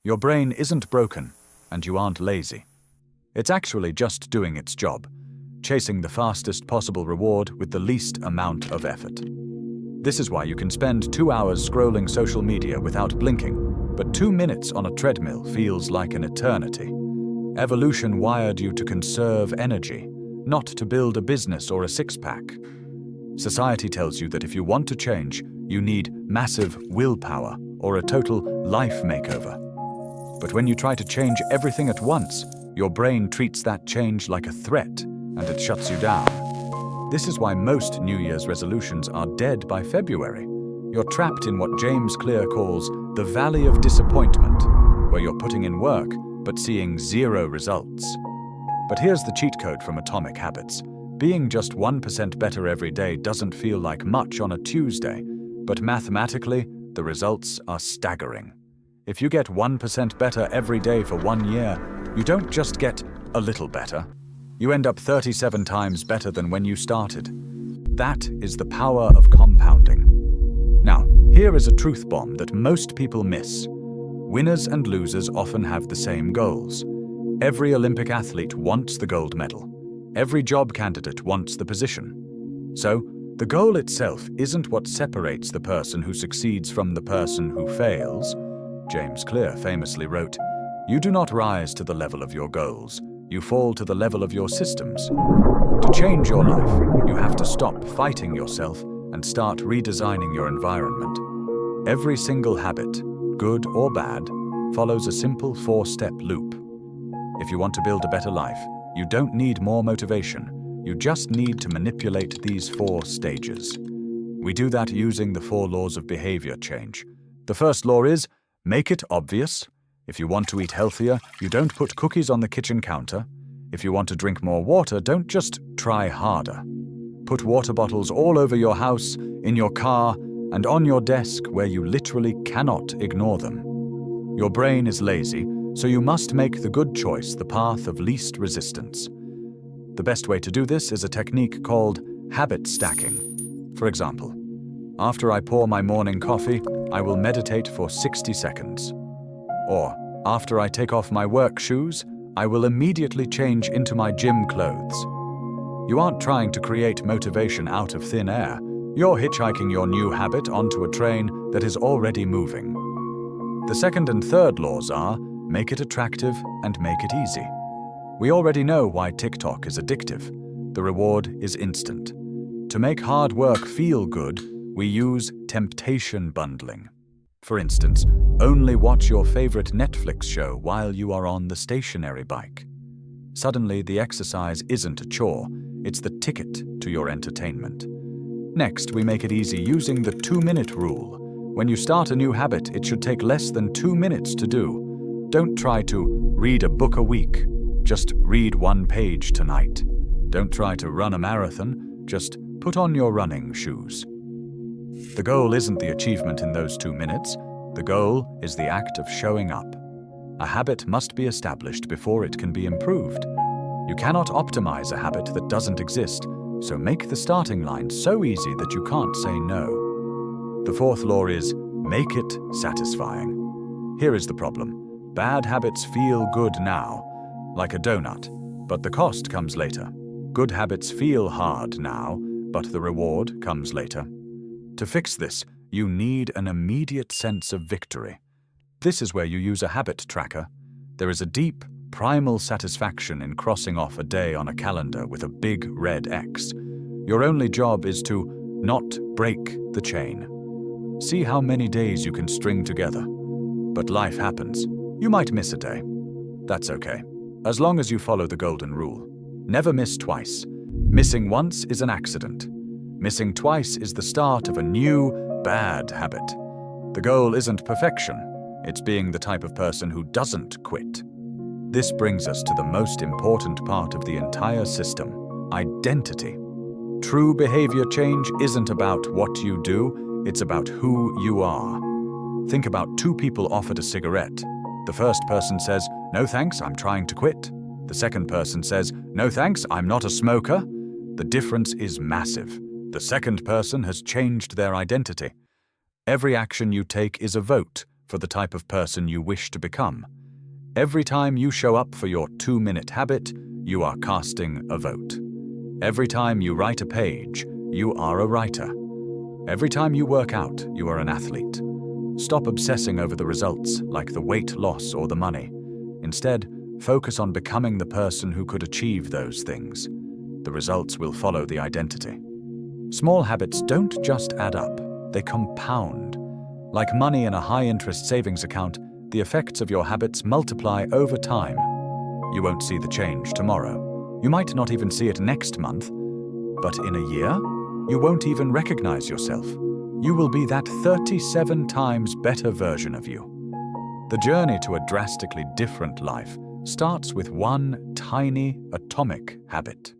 Your brain isn't broken, and you aren't lazy. It's actually just doing its job, chasing the fastest possible reward with the least amount of effort. This is why you can spend 2 hours scrolling social media without blinking, but 2 minutes on a treadmill feels like an eternity. Evolution wired you to conserve energy, not to build a business or a six-pack. Society tells you that if you want to change, you need massive willpower or a total life makeover. But when you try to change everything at once, your brain treats that change like a threat, and it shuts you down. This is why most New Year's resolutions are dead by February. You're trapped in what James Clear calls the valley of disappointment, where you're putting in work but seeing zero results. But here's the cheat code from Atomic Habits. Being just 1% better every day doesn't feel like much on a Tuesday, but mathematically, the results are staggering. If you get 1% better every day for 1 year, you don't just get a little better. You end up 37 times better than when you started. That is the power of compounding. Now, here is a truth bomb that most people miss. Winners and losers often have the same goals. Every Olympic athlete wants the gold medal. Every job candidate wants the position. So, the goal itself isn't what separates the person who succeeds from the person who fails. James Clear famously wrote, "You do not rise to the level of your goals. You fall to the level of your systems." To change your life, you have to stop fighting yourself and start redesigning your environment. Every single habit, good or bad, follows a simple 4-step loop. If you want to build a better life, you don't need more motivation. You just need to manipulate these 4 stages. We do that using the 4 laws of behavior change. The first law is, make it obvious. If you want to eat healthier, you don't put cookies on the kitchen counter. If you want to drink more water, don't just try harder. Put water bottles all over your house, in your car, and on your desk where you literally cannot ignore them. Your brain is lazy, so you must make the good choice the path of least resistance. The best way to do this is a technique called habit stacking. For example, after I pour my morning coffee, I will meditate for 60 seconds. Or, after I take off my work shoes, I will immediately change into my gym clothes. You aren't trying to create motivation out of thin air. You're hitchhiking your new habit onto a train that is already moving. The second and third laws are, make it attractive and make it easy. We already know why TikTok is addictive. The reward is instant. To make hard work feel good, we use temptation bundling. For instance, only watch your favorite Netflix show while you are on the stationary bike. Suddenly, the exercise isn't a chore, it's the ticket to your entertainment. Next, we make it easy using the 2-minute rule. When you start a new habit, it should take less than 2 minutes to do. Don't try to read a book a week. Just read 1 page tonight. Don't try to run a marathon. Just put on your running shoes. The goal isn't the achievement in those 2 minutes. The goal is the act of showing up. A habit must be established before it can be improved. You cannot optimize a habit that doesn't exist, so make the starting line so easy that you can't say no. The fourth law is, make it satisfying. Here is the problem. Bad habits feel good now, like a donut, but the cost comes later. Good habits feel hard now, but the reward comes later. To fix this, you need an immediate sense of victory. This is where you use a habit tracker. There is a deep, primal satisfaction in crossing off a day on a calendar with a big red X. Your only job is to not break the chain. See how many days you can string together. But life happens. You might miss a day. That's okay, as long as you follow the golden rule. Never miss twice. Missing once is an accident. Missing twice is the start of a new, bad habit. The goal isn't perfection. It's being the type of person who doesn't quit. This brings us to the most important part of the entire system, identity. True behavior change isn't about what you do, it's about who you are. Think about 2 people offered a cigarette. The first person says, "No thanks, I'm trying to quit." The second person says, "No thanks, I'm not a smoker." The difference is massive. The second person has changed their identity. Every action you take is a vote for the type of person you wish to become. Every time you show up for your 2-minute habit, you are casting a vote. Every time you write a page, you are a writer. Every time you work out, you are an athlete. Stop obsessing over the results, like the weight loss or the money. Instead, focus on becoming the person who could achieve those things. The results will follow the identity. Small habits don't just add up, they compound. Like money in a high-interest savings account, the effects of your habits multiply over time. You won't see the change tomorrow. You might not even see it next month. But in a year, you won't even recognize yourself. You will be that 37 times better version of you. The journey to a drastically different life starts with one tiny atomic habit.